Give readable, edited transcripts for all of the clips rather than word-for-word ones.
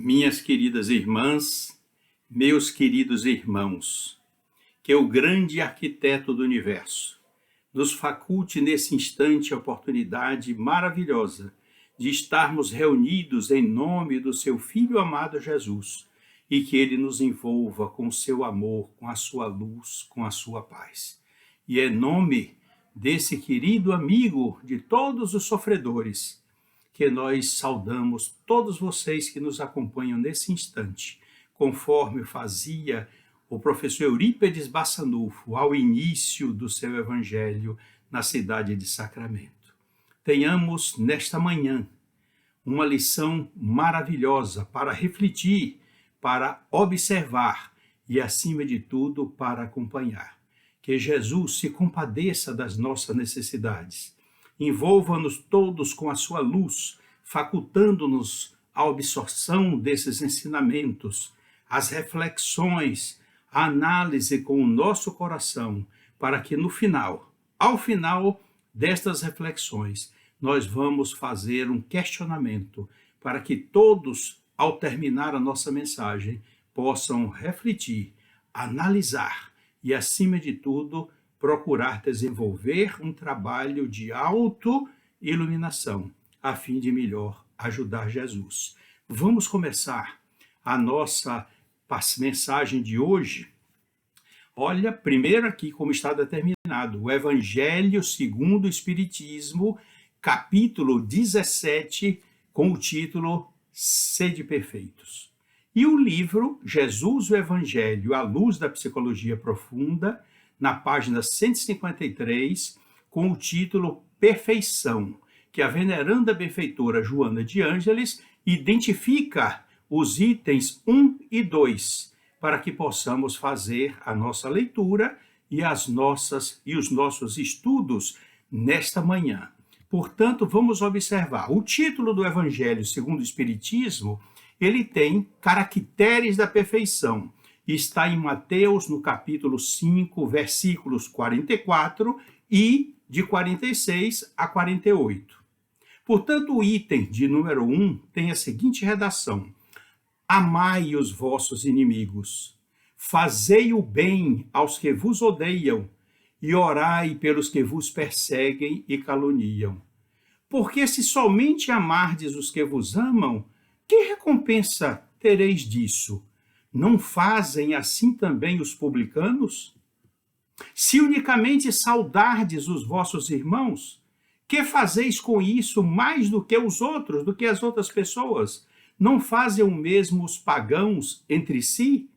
Minhas queridas irmãs, meus queridos irmãos, que o grande arquiteto do universo nos faculte nesse instante a oportunidade maravilhosa de estarmos reunidos em nome do seu Filho amado Jesus e que ele nos envolva com o seu amor, com a sua luz, com a sua paz. E é em nome desse querido amigo de todos os sofredores que nós saudamos todos vocês que nos acompanham nesse instante, conforme fazia o professor Eurípedes Bassanufo ao início do seu evangelho na cidade de Sacramento. Tenhamos nesta manhã uma lição maravilhosa para refletir, para observar e, acima de tudo, para acompanhar. Que Jesus se compadeça das nossas necessidades. Envolva-nos todos com a sua luz, facultando-nos a absorção desses ensinamentos, as reflexões, a análise com o nosso coração, para que no final, ao final destas reflexões, nós vamos fazer um questionamento para que todos, ao terminar a nossa mensagem, possam refletir, analisar e, acima de tudo, procurar desenvolver um trabalho de auto-iluminação, a fim de melhor ajudar Jesus. Vamos começar a nossa mensagem de hoje. Olha, primeiro aqui como está determinado, o Evangelho segundo o Espiritismo, capítulo 17, com o título Sede Perfeitos. E o livro Jesus, o Evangelho, à luz da psicologia profunda, na página 153, com o título Perfeição, que a veneranda benfeitora Joana de Ângeles identifica os itens 1 e 2, para que possamos fazer a nossa leitura e os nossos estudos nesta manhã. Portanto, vamos observar. O título do Evangelho segundo o Espiritismo, ele tem caracteres da perfeição. Está em Mateus, no capítulo 5, versículos 44 e de 46 a 48. Portanto, o item de número 1 tem a seguinte redação: amai os vossos inimigos, fazei o bem aos que vos odeiam e orai pelos que vos perseguem e caluniam. Porque se somente amardes os que vos amam, que recompensa tereis disso? Não fazem assim também os publicanos? Se unicamente saudardes os vossos irmãos, que fazeis com isso mais do que os outros, do que as outras pessoas? Não fazem o mesmo os pagãos entre si?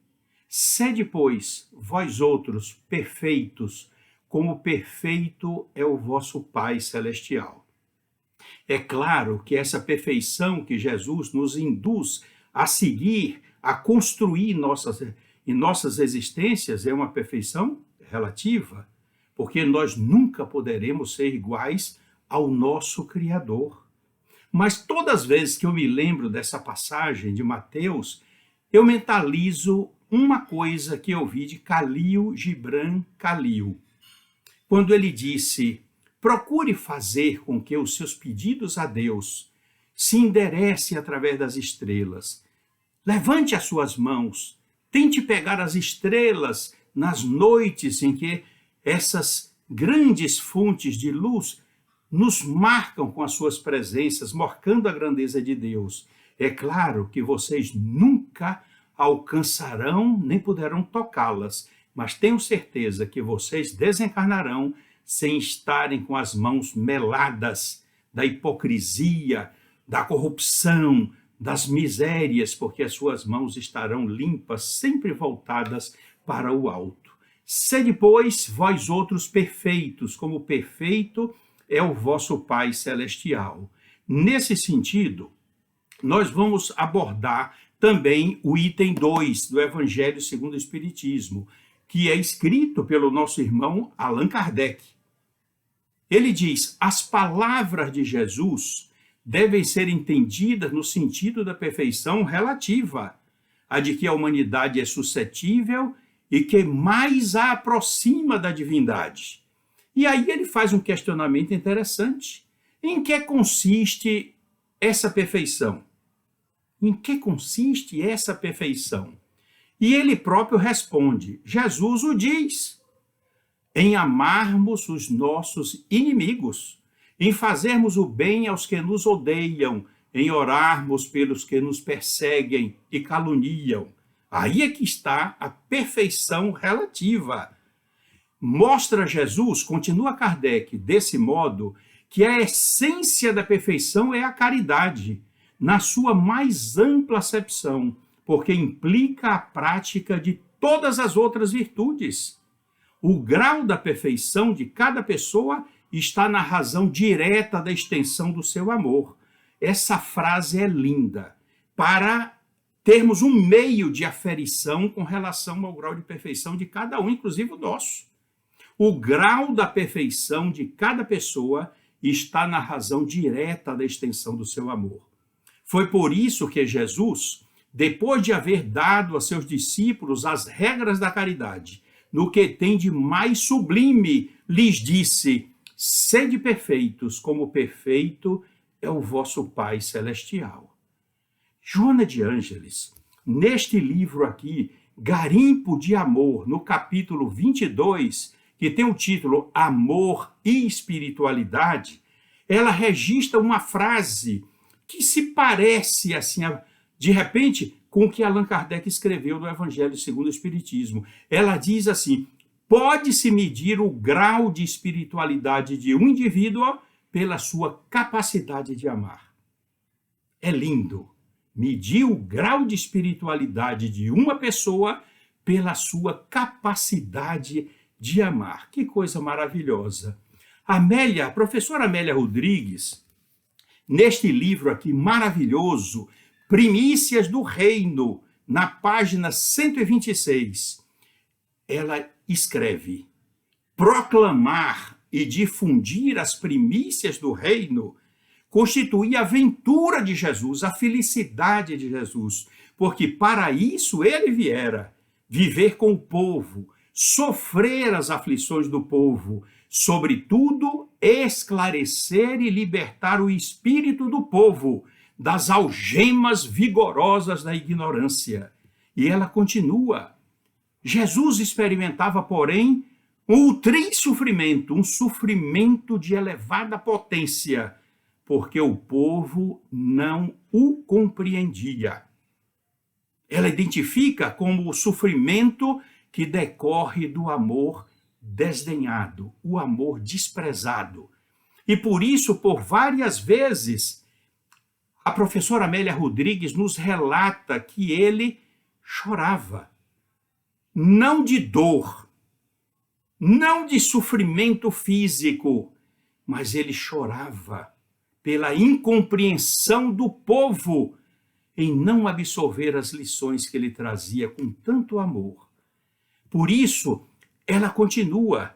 Sede, pois, vós outros perfeitos, como perfeito é o vosso Pai Celestial. É claro que essa perfeição que Jesus nos induz a seguir, a construir em nossas existências, é uma perfeição relativa, porque nós nunca poderemos ser iguais ao nosso Criador. Mas todas as vezes que eu me lembro dessa passagem de Mateus, eu mentalizo uma coisa que eu vi de Khalil Gibran Khalil, quando ele disse: procure fazer com que os seus pedidos a Deus se enderecem através das estrelas. Levante as suas mãos, tente pegar as estrelas nas noites em que essas grandes fontes de luz nos marcam com as suas presenças, marcando a grandeza de Deus. É claro que vocês nunca alcançarão nem poderão tocá-las, mas tenho certeza que vocês desencarnarão sem estarem com as mãos meladas da hipocrisia, da corrupção, das misérias, porque as suas mãos estarão limpas, sempre voltadas para o alto. Sede, pois, vós outros perfeitos, como perfeito é o vosso Pai Celestial. Nesse sentido, nós vamos abordar também o item 2 do Evangelho segundo o Espiritismo, que é escrito pelo nosso irmão Allan Kardec. Ele diz: as palavras de Jesus devem ser entendidas no sentido da perfeição relativa, a de que a humanidade é suscetível e que mais a aproxima da divindade. E aí ele faz um questionamento interessante. Em que consiste essa perfeição? Em que consiste essa perfeição? E ele próprio responde, Jesus o diz, em amarmos os nossos inimigos, em fazermos o bem aos que nos odeiam, em orarmos pelos que nos perseguem e caluniam. Aí é que está a perfeição relativa. Mostra Jesus, continua Kardec, desse modo, que a essência da perfeição é a caridade, na sua mais ampla acepção, porque implica a prática de todas as outras virtudes. O grau da perfeição de cada pessoa está na razão direta da extensão do seu amor. Essa frase é linda, para termos um meio de aferição com relação ao grau de perfeição de cada um, inclusive o nosso. O grau da perfeição de cada pessoa está na razão direta da extensão do seu amor. Foi por isso que Jesus, depois de haver dado a seus discípulos as regras da caridade, no que tem de mais sublime, lhes disse: sede perfeitos, como perfeito é o vosso Pai Celestial. Joana de Ângeles, neste livro aqui, Garimpo de Amor, no capítulo 22, que tem o título Amor e Espiritualidade, ela registra uma frase que se parece, assim, de repente, com o que Allan Kardec escreveu no Evangelho segundo o Espiritismo. Ela diz assim: pode-se medir o grau de espiritualidade de um indivíduo pela sua capacidade de amar. É lindo. Medir o grau de espiritualidade de uma pessoa pela sua capacidade de amar. Que coisa maravilhosa. A professora Amélia Rodrigues, neste livro aqui maravilhoso, Primícias do Reino, na página 126, ela escreve: proclamar e difundir as primícias do reino constituía a ventura de Jesus, a felicidade de Jesus, porque para isso ele viera, viver com o povo, sofrer as aflições do povo, sobretudo esclarecer e libertar o espírito do povo das algemas vigorosas da ignorância. E ela continua: Jesus experimentava, porém, um sofrimento, um sofrimento de elevada potência, porque o povo não o compreendia. Ela identifica como o sofrimento que decorre do amor desdenhado, o amor desprezado. E por isso, por várias vezes, a professora Amélia Rodrigues nos relata que ele chorava, não de dor, não de sofrimento físico, mas ele chorava pela incompreensão do povo em não absorver as lições que ele trazia com tanto amor. Por isso, ela continua,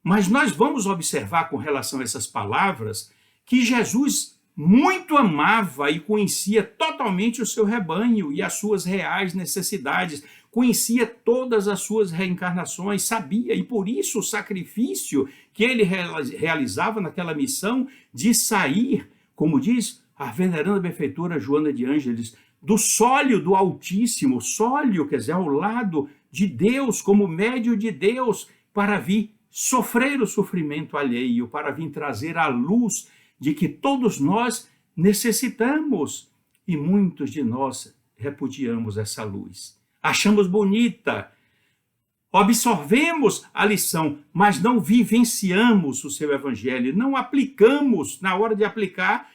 mas nós vamos observar com relação a essas palavras que Jesus muito amava e conhecia totalmente o seu rebanho e as suas reais necessidades, conhecia todas as suas reencarnações, sabia, e por isso o sacrifício que ele realizava naquela missão de sair, como diz a veneranda benfeitora Joana de Ângeles, do sólio do Altíssimo, sólio, quer dizer, ao lado de Deus, como médio de Deus, para vir sofrer o sofrimento alheio, para vir trazer a luz de que todos nós necessitamos. E muitos de nós repudiamos essa luz. Achamos bonita, absorvemos a lição, mas não vivenciamos o seu evangelho, não aplicamos, na hora de aplicar,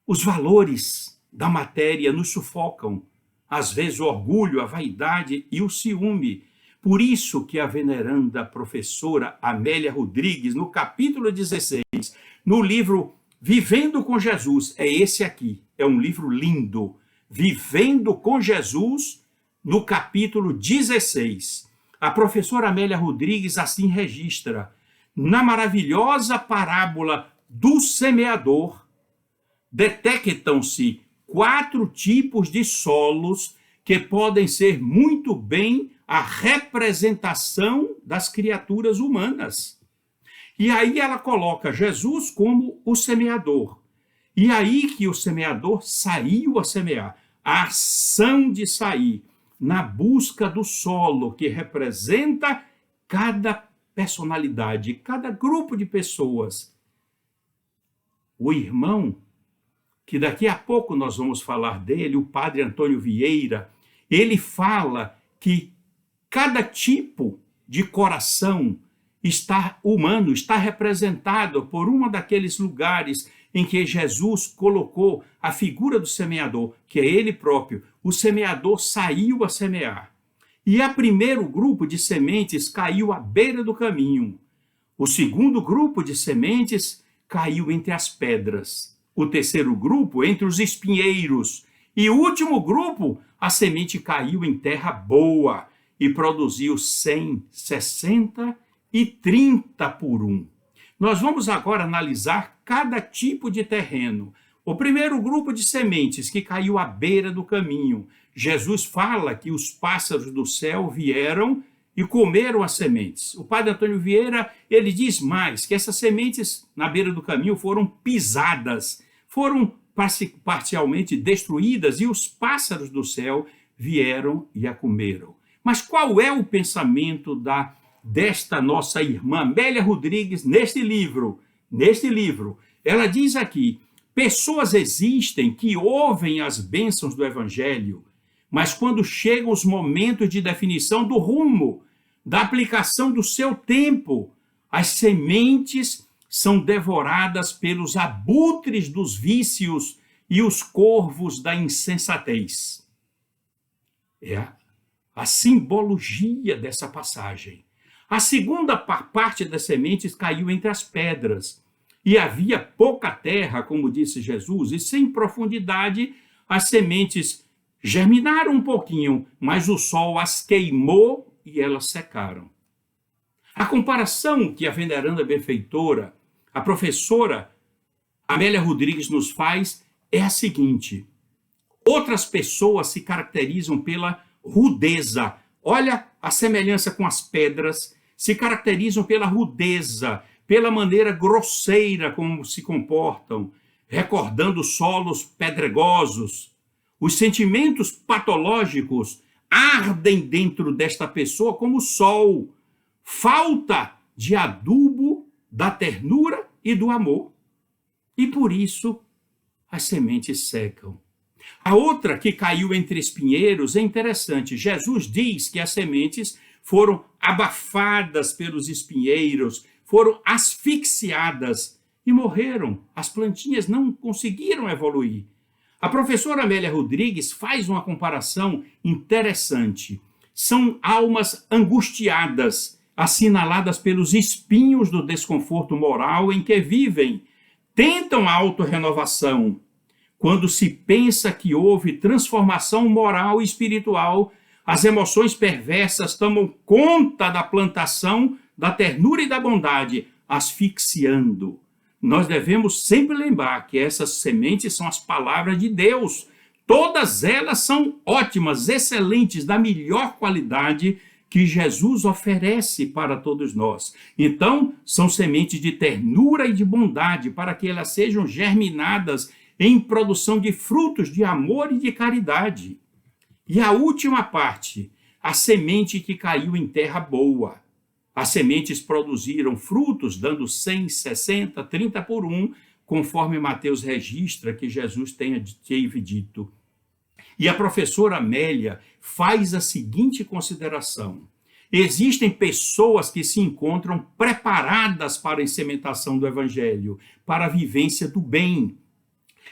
os valores da matéria nos sufocam. Às vezes o orgulho, a vaidade e o ciúme. Por isso que a veneranda professora Amélia Rodrigues, no capítulo 16, no livro Vivendo com Jesus, é esse aqui, é um livro lindo, Vivendo com Jesus, no capítulo 16. A professora Amélia Rodrigues assim registra: na maravilhosa parábola do semeador, detectam-se 4 tipos de solos que podem ser muito bem a representação das criaturas humanas. E aí ela coloca Jesus como o semeador. E aí que o semeador saiu a semear. a ação de sair na busca do solo que representa cada personalidade, cada grupo de pessoas. O irmão, que daqui a pouco nós vamos falar dele, o padre Antônio Vieira, ele fala que cada tipo de coração humano está representado por um daqueles lugares em que Jesus colocou a figura do semeador, que é ele próprio. O semeador saiu a semear. E o primeiro grupo de sementes caiu à beira do caminho. O segundo grupo de sementes caiu entre as pedras. O terceiro grupo entre os espinheiros. E o último grupo, a semente caiu em terra boa e produziu 100, 60 e 30 por um. Nós vamos agora analisar cada tipo de terreno. O primeiro grupo de sementes que caiu à beira do caminho. Jesus fala que os pássaros do céu vieram e comeram as sementes. O padre Antônio Vieira, ele diz mais, que essas sementes na beira do caminho foram pisadas, foram parcialmente destruídas e os pássaros do céu vieram e a comeram. Mas qual é o pensamento desta nossa irmã Amélia Rodrigues neste livro? Neste livro, ela diz aqui, pessoas existem que ouvem as bênçãos do Evangelho, mas quando chegam os momentos de definição do rumo, da aplicação do seu tempo, as sementes são devoradas pelos abutres dos vícios e os corvos da insensatez. É a simbologia dessa passagem. A segunda parte das sementes caiu entre as pedras, e havia pouca terra, como disse Jesus, e sem profundidade as sementes germinaram um pouquinho, mas o sol as queimou e elas secaram. A comparação que a veneranda benfeitora, a professora Amélia Rodrigues nos faz é a seguinte: outras pessoas se caracterizam pela rudeza. Olha a semelhança com as pedras, se caracterizam pela rudeza, pela maneira grosseira como se comportam, recordando solos pedregosos. Os sentimentos patológicos ardem dentro desta pessoa como o sol. Falta de adubo da ternura e do amor. E por isso as sementes secam. A outra que caiu entre espinheiros é interessante. Jesus diz que as sementes foram abafadas pelos espinheiros, foram asfixiadas e morreram. As plantinhas não conseguiram evoluir. A professora Amélia Rodrigues faz uma comparação interessante. São almas angustiadas, assinaladas pelos espinhos do desconforto moral em que vivem. Tentam a autorrenovação. Quando se pensa que houve transformação moral e espiritual, as emoções perversas tomam conta da plantação da ternura e da bondade, asfixiando. Nós devemos sempre lembrar que essas sementes são as palavras de Deus. Todas elas são ótimas, excelentes, da melhor qualidade que Jesus oferece para todos nós. Então, são sementes de ternura e de bondade para que elas sejam germinadas em produção de frutos de amor e de caridade. E a última parte, a semente que caiu em terra boa. As sementes produziram frutos, dando 100, 60, 30 por um, conforme Mateus registra que Jesus teve dito. E a professora Amélia faz a seguinte consideração: existem pessoas que se encontram preparadas para a implementação do Evangelho, para a vivência do bem.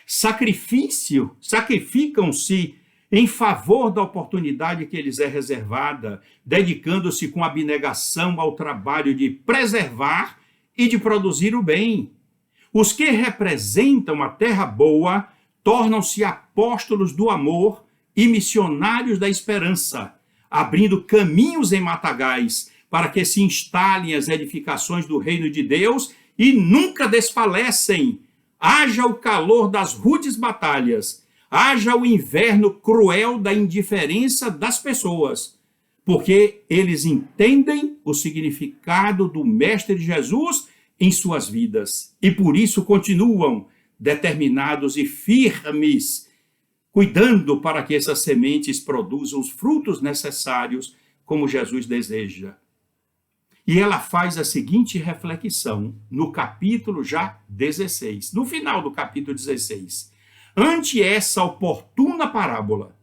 Sacrificam-se em favor da oportunidade que lhes é reservada, dedicando-se com abnegação ao trabalho de preservar e de produzir o bem. Os que representam a terra boa tornam-se apóstolos do amor e missionários da esperança, abrindo caminhos em matagais para que se instalem as edificações do reino de Deus e nunca desfalecem. Haja o calor das rudes batalhas, haja o inverno cruel da indiferença das pessoas, porque eles entendem o significado do Mestre Jesus em suas vidas e por isso continuam determinados e firmes cuidando para que essas sementes produzam os frutos necessários como Jesus deseja. E ela faz a seguinte reflexão no capítulo já 16, no final do capítulo 16. Ante essa oportuna parábola,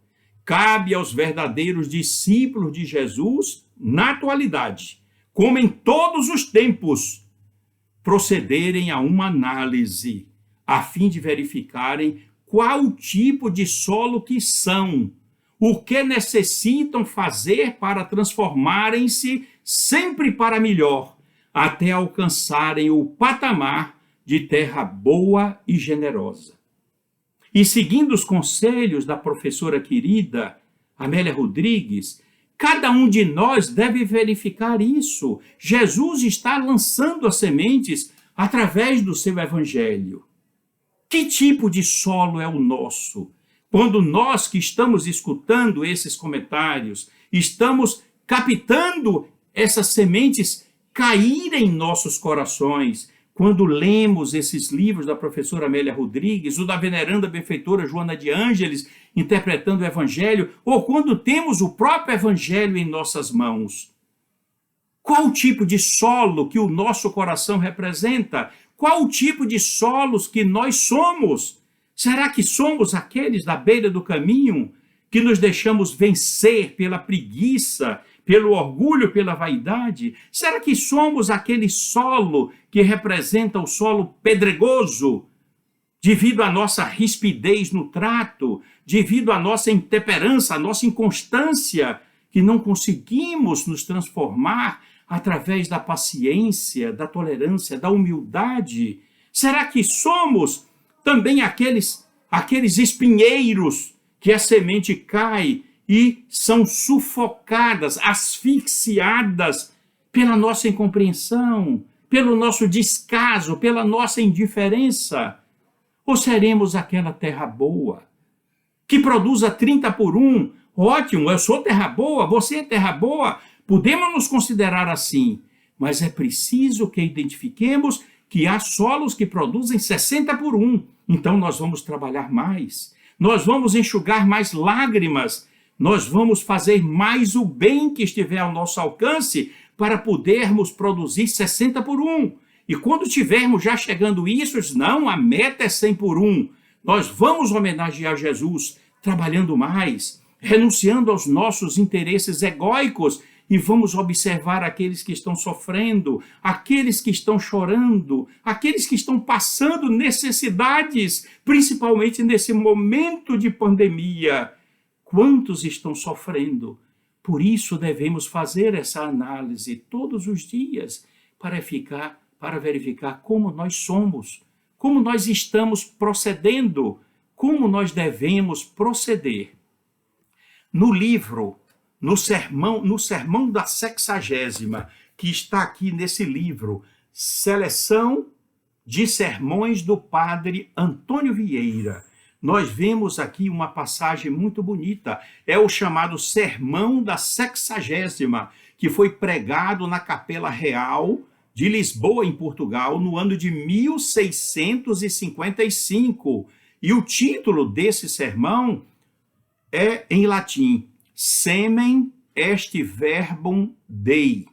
cabe aos verdadeiros discípulos de Jesus, na atualidade, como em todos os tempos, procederem a uma análise, a fim de verificarem qual tipo de solo que são, o que necessitam fazer para transformarem-se sempre para melhor, até alcançarem o patamar de terra boa e generosa. E seguindo os conselhos da professora querida Amélia Rodrigues, cada um de nós deve verificar isso. Jesus está lançando as sementes através do seu evangelho. Que tipo de solo é o nosso? Quando nós que estamos escutando esses comentários, estamos captando essas sementes caírem em nossos corações, quando lemos esses livros da professora Amélia Rodrigues, o da veneranda benfeitora Joana de Ângeles, interpretando o Evangelho, ou quando temos o próprio Evangelho em nossas mãos. Qual o tipo de solo que o nosso coração representa? Qual o tipo de solos que nós somos? Será que somos aqueles da beira do caminho que nos deixamos vencer pela preguiça, pelo orgulho, pela vaidade? Será que somos aquele solo que representa o solo pedregoso, devido à nossa rispidez no trato, devido à nossa intemperança, à nossa inconstância, que não conseguimos nos transformar através da paciência, da tolerância, da humildade? Será que somos também aqueles espinheiros que a semente cai e são sufocadas, asfixiadas pela nossa incompreensão, pelo nosso descaso, pela nossa indiferença? Ou seremos aquela terra boa, que produza 30 por 1? Ótimo, eu sou terra boa, você é terra boa, podemos nos considerar assim, mas é preciso que identifiquemos que há solos que produzem 60 por 1. Então nós vamos trabalhar mais, nós vamos enxugar mais lágrimas, nós vamos fazer mais o bem que estiver ao nosso alcance para podermos produzir 60 por 1. E quando tivermos já chegando isso, não, a meta é 100 por 1. Nós vamos homenagear Jesus trabalhando mais, renunciando aos nossos interesses egóicos, e vamos observar aqueles que estão sofrendo, aqueles que estão chorando, aqueles que estão passando necessidades, principalmente nesse momento de pandemia. Quantos estão sofrendo? Por isso devemos fazer essa análise todos os dias para verificar como nós somos, como nós estamos procedendo, como nós devemos proceder. No livro, no sermão da 60ª, que está aqui nesse livro, Seleção de Sermões do Padre Antônio Vieira, nós vemos aqui uma passagem muito bonita. É o chamado Sermão da 60ª, que foi pregado na Capela Real de Lisboa, em Portugal, no ano de 1655. E o título desse sermão é em latim: Semen est verbum Dei.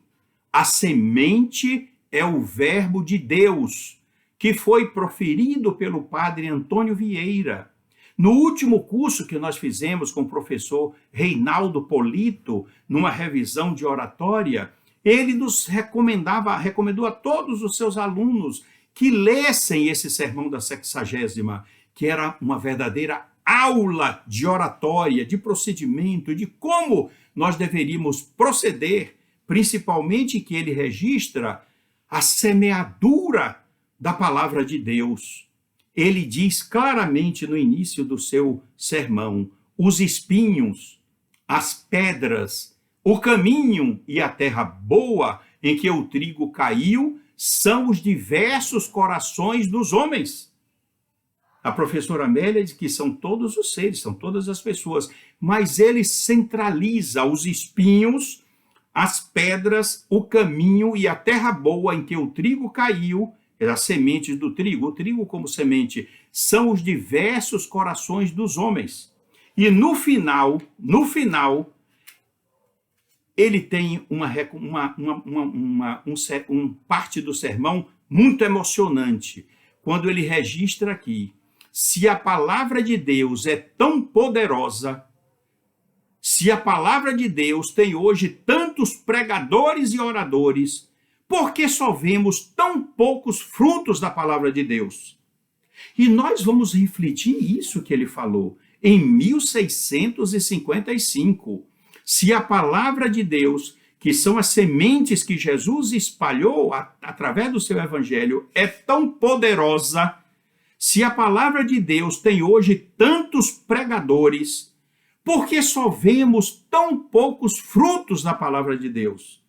A semente é o verbo de Deus, que foi proferido pelo padre Antônio Vieira. No último curso que nós fizemos com o professor Reinaldo Polito, numa revisão de oratória, ele nos recomendou a todos os seus alunos que lessem esse sermão da 60ª, que era uma verdadeira aula de oratória, de procedimento, de como nós deveríamos proceder, principalmente que ele registra a semeadura da palavra de Deus. Ele diz claramente no início do seu sermão: os espinhos, as pedras, o caminho e a terra boa em que o trigo caiu são os diversos corações dos homens. A professora Amélia diz que são todos os seres, são todas as pessoas, mas ele centraliza os espinhos, as pedras, o caminho e a terra boa em que o trigo caiu, as sementes do trigo, o trigo como semente, são os diversos corações dos homens. E no final, ele tem parte do sermão muito emocionante, quando ele registra aqui: se a palavra de Deus é tão poderosa, se a palavra de Deus tem hoje tantos pregadores e oradores, por que só vemos tão poucos frutos da palavra de Deus? E nós vamos refletir isso que ele falou em 1655. Se a palavra de Deus, que são as sementes que Jesus espalhou através do seu evangelho, é tão poderosa, se a palavra de Deus tem hoje tantos pregadores, por que só vemos tão poucos frutos da palavra de Deus?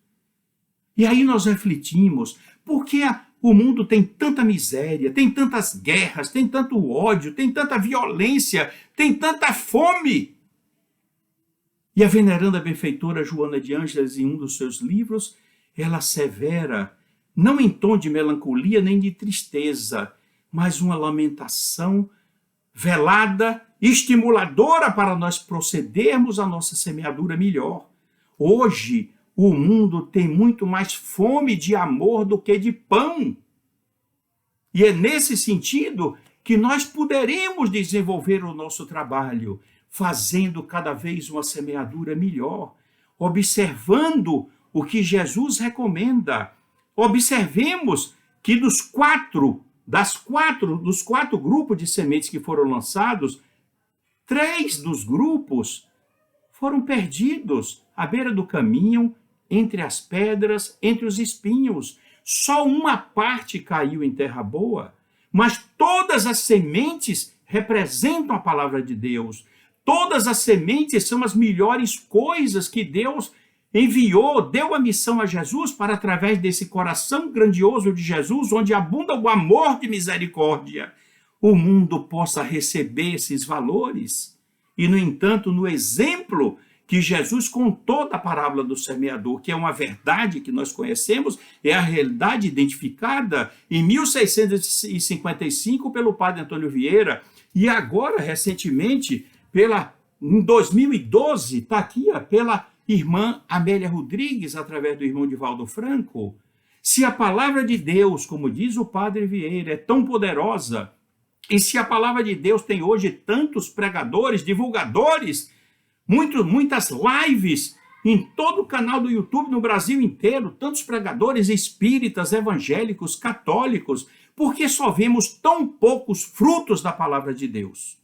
E aí nós refletimos, por que o mundo tem tanta miséria, tem tantas guerras, tem tanto ódio, tem tanta violência, tem tanta fome? E a veneranda benfeitora Joana de Ângeles, em um dos seus livros, ela assevera, não em tom de melancolia nem de tristeza, mas uma lamentação velada, estimuladora para nós procedermos a nossa semeadura melhor. Hoje, o mundo tem muito mais fome de amor do que de pão. E é nesse sentido que nós poderemos desenvolver o nosso trabalho, fazendo cada vez uma semeadura melhor, observando o que Jesus recomenda. Observemos que dos quatro grupos de sementes que foram lançados, 3 dos grupos foram perdidos à beira do caminho, entre as pedras, entre os espinhos. Só uma parte caiu em terra boa, mas todas as sementes representam a palavra de Deus. Todas as sementes são as melhores coisas que Deus enviou, deu a missão a Jesus para, através desse coração grandioso de Jesus, onde abunda o amor de misericórdia, o mundo possa receber esses valores. E, no entanto, no exemplo que Jesus contou da parábola do semeador, que é uma verdade que nós conhecemos, é a realidade identificada em 1655 pelo padre Antônio Vieira, e agora, recentemente, em 2012, está aqui, pela irmã Amélia Rodrigues, através do irmão Divaldo Franco. Se a palavra de Deus, como diz o padre Vieira, é tão poderosa, e se a palavra de Deus tem hoje tantos pregadores, divulgadores, muitas lives em todo o canal do YouTube no Brasil inteiro, tantos pregadores espíritas, evangélicos, católicos, por que só vemos tão poucos frutos da palavra de Deus?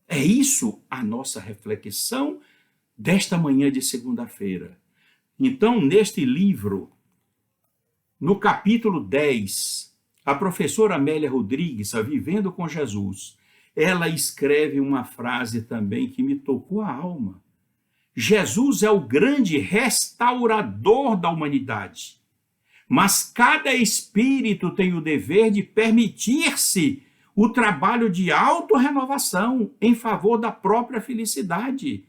É isso a nossa reflexão desta manhã de segunda-feira. Então, neste livro, no capítulo 10, a professora Amélia Rodrigues, a Vivendo com Jesus, ela escreve uma frase também que me tocou a alma. Jesus é o grande restaurador da humanidade, mas cada espírito tem o dever de permitir-se o trabalho de autorrenovação em favor da própria felicidade.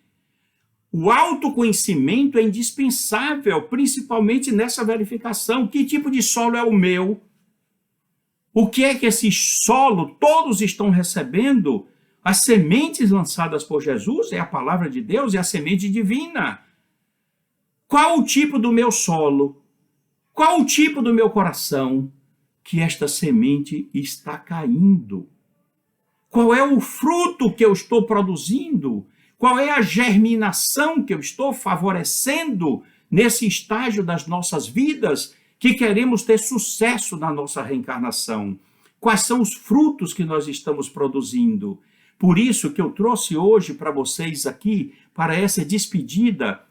O autoconhecimento é indispensável, principalmente nessa verificação. Que tipo de solo é o meu? O que é que esse solo todos estão recebendo? As sementes lançadas por Jesus é a palavra de Deus, é a semente divina. Qual o tipo do meu solo? Qual o tipo do meu coração que esta semente está caindo? Qual é o fruto que eu estou produzindo? Qual é a germinação que eu estou favorecendo nesse estágio das nossas vidas que queremos ter sucesso na nossa reencarnação? Quais são os frutos que nós estamos produzindo? Por isso que eu trouxe hoje para vocês aqui, para essa despedida,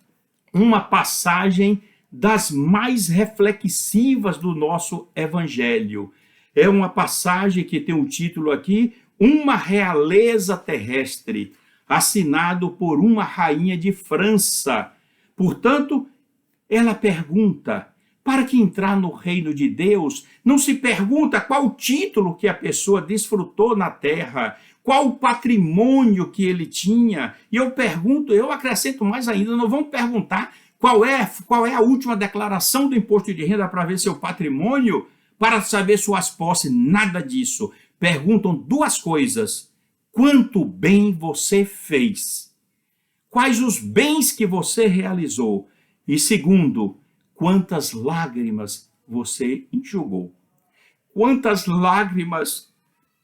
uma passagem das mais reflexivas do nosso Evangelho. É uma passagem que tem um título aqui, Uma Realeza Terrestre, assinado por uma rainha de França. Portanto, ela pergunta, para que entrar no reino de Deus, não se pergunta qual o título que a pessoa desfrutou na terra, qual o patrimônio que ele tinha. E eu acrescento mais ainda, não vamos perguntar qual é a última declaração do imposto de renda para ver seu patrimônio, para saber suas posses, nada disso. Perguntam 2 coisas. quanto bem você fez, quais os bens que você realizou, e segundo, quantas lágrimas você enxugou. Quantas lágrimas.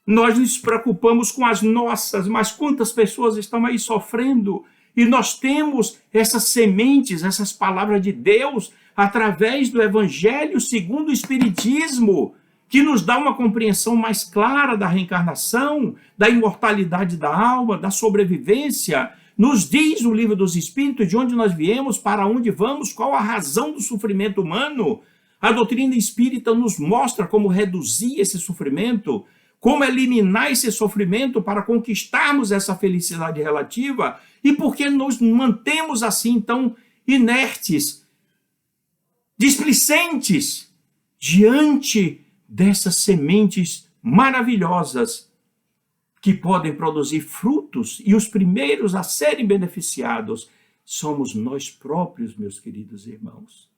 Nós nos preocupamos com as nossas, mas quantas pessoas estão aí sofrendo? E nós temos essas sementes, essas palavras de Deus, através do Evangelho segundo o Espiritismo, que nos dá uma compreensão mais clara da reencarnação, da imortalidade da alma, da sobrevivência. Nos diz o Livro dos Espíritos de onde nós viemos, para onde vamos, qual a razão do sofrimento humano. A doutrina espírita nos mostra como reduzir esse sofrimento, como eliminar esse sofrimento para conquistarmos essa felicidade relativa e por que nos mantemos assim tão inertes, displicentes diante dessas sementes maravilhosas que podem produzir frutos, e os primeiros a serem beneficiados somos nós próprios, meus queridos irmãos.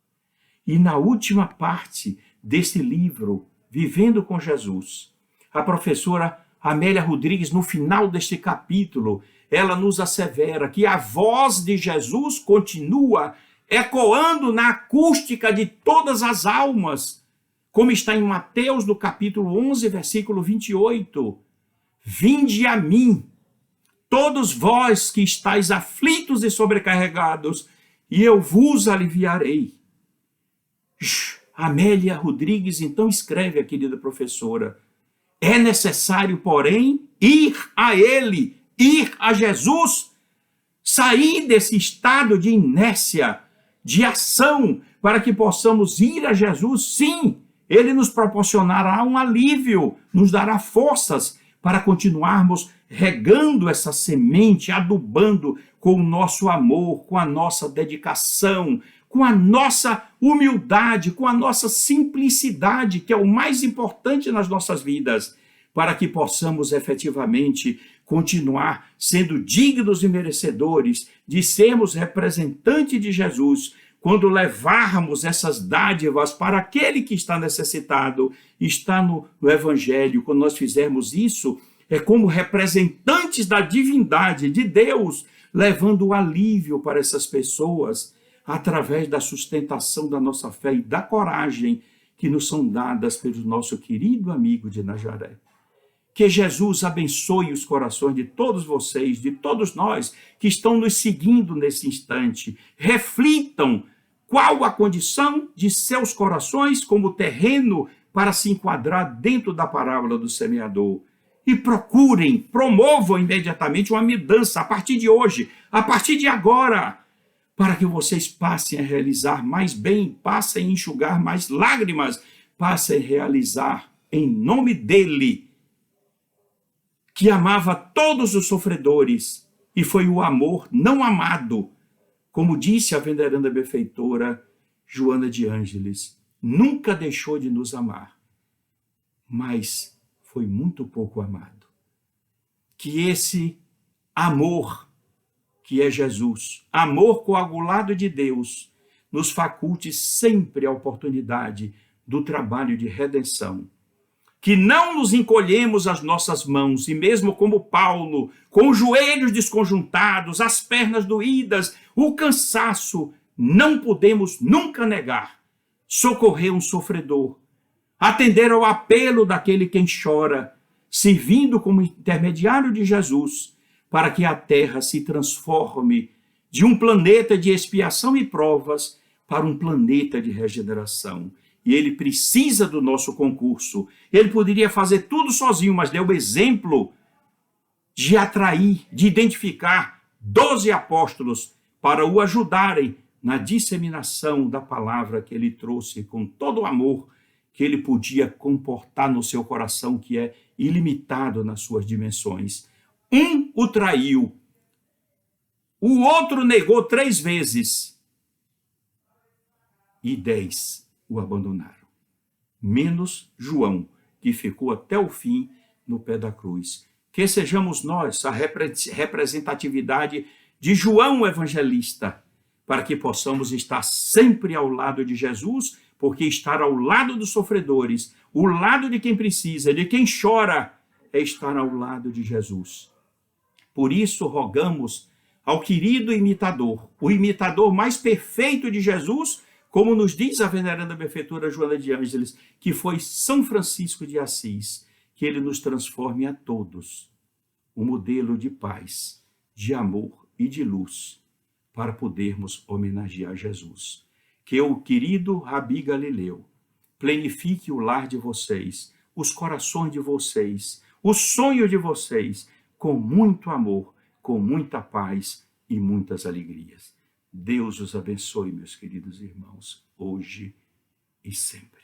E na última parte desse livro, Vivendo com Jesus, a professora Amélia Rodrigues, no final deste capítulo, ela nos assevera que a voz de Jesus continua ecoando na acústica de todas as almas, como está em Mateus, no capítulo 11, versículo 28. Vinde a mim, todos vós que estáis aflitos e sobrecarregados, e eu vos aliviarei. Amélia Rodrigues então escreve, a querida professora, é necessário, porém, ir a Ele, ir a Jesus, sair desse estado de inércia, de ação, para que possamos ir a Jesus. Sim, Ele nos proporcionará um alívio, nos dará forças para continuarmos regando essa semente, adubando com o nosso amor, com a nossa dedicação, com a nossa humildade, com a nossa simplicidade, que é o mais importante nas nossas vidas, para que possamos efetivamente continuar sendo dignos e merecedores de sermos representantes de Jesus, quando levarmos essas dádivas para aquele que está necessitado, está no Evangelho. Quando nós fizermos isso, é como representantes da divindade de Deus, levando o alívio para essas pessoas, através da sustentação da nossa fé e da coragem que nos são dadas pelo nosso querido amigo de Nazaré. Que Jesus abençoe os corações de todos vocês, de todos nós que estão nos seguindo nesse instante. Reflitam qual a condição de seus corações como terreno para se enquadrar dentro da parábola do semeador. E procurem, promovam imediatamente uma mudança a partir de hoje, a partir de agora, para que vocês passem a realizar mais bem, passem a enxugar mais lágrimas, passem a realizar em nome dele, que amava todos os sofredores, e foi o amor não amado, como disse a veneranda benfeitora Joana de Ângeles, nunca deixou de nos amar, mas foi muito pouco amado. Que esse amor, que é Jesus, amor coagulado de Deus, nos faculte sempre a oportunidade do trabalho de redenção. Que não nos encolhemos as nossas mãos, e mesmo como Paulo, com os joelhos desconjuntados, as pernas doídas, o cansaço, não podemos nunca negar, socorrer um sofredor, atender ao apelo daquele quem chora, servindo como intermediário de Jesus, para que a terra se transforme de um planeta de expiação e provas para um planeta de regeneração. E ele precisa do nosso concurso. Ele poderia fazer tudo sozinho, mas deu o exemplo de atrair, de identificar 12 apóstolos para o ajudarem na disseminação da palavra que ele trouxe com todo o amor que ele podia comportar no seu coração, que é ilimitado nas suas dimensões. Um o traiu, o outro negou 3 vezes e 10 o abandonaram. Menos João, que ficou até o fim no pé da cruz. Que sejamos nós a representatividade de João Evangelista, para que possamos estar sempre ao lado de Jesus, porque estar ao lado dos sofredores, o lado de quem precisa, de quem chora, é estar ao lado de Jesus. Por isso, rogamos ao querido imitador, o imitador mais perfeito de Jesus, como nos diz a veneranda benfeitora Joana de Ângeles, que foi São Francisco de Assis, que ele nos transforme a todos um modelo de paz, de amor e de luz, para podermos homenagear Jesus. Que o querido Rabi Galileu plenifique o lar de vocês, os corações de vocês, o sonho de vocês, com muito amor, com muita paz e muitas alegrias. Deus os abençoe, meus queridos irmãos, hoje e sempre.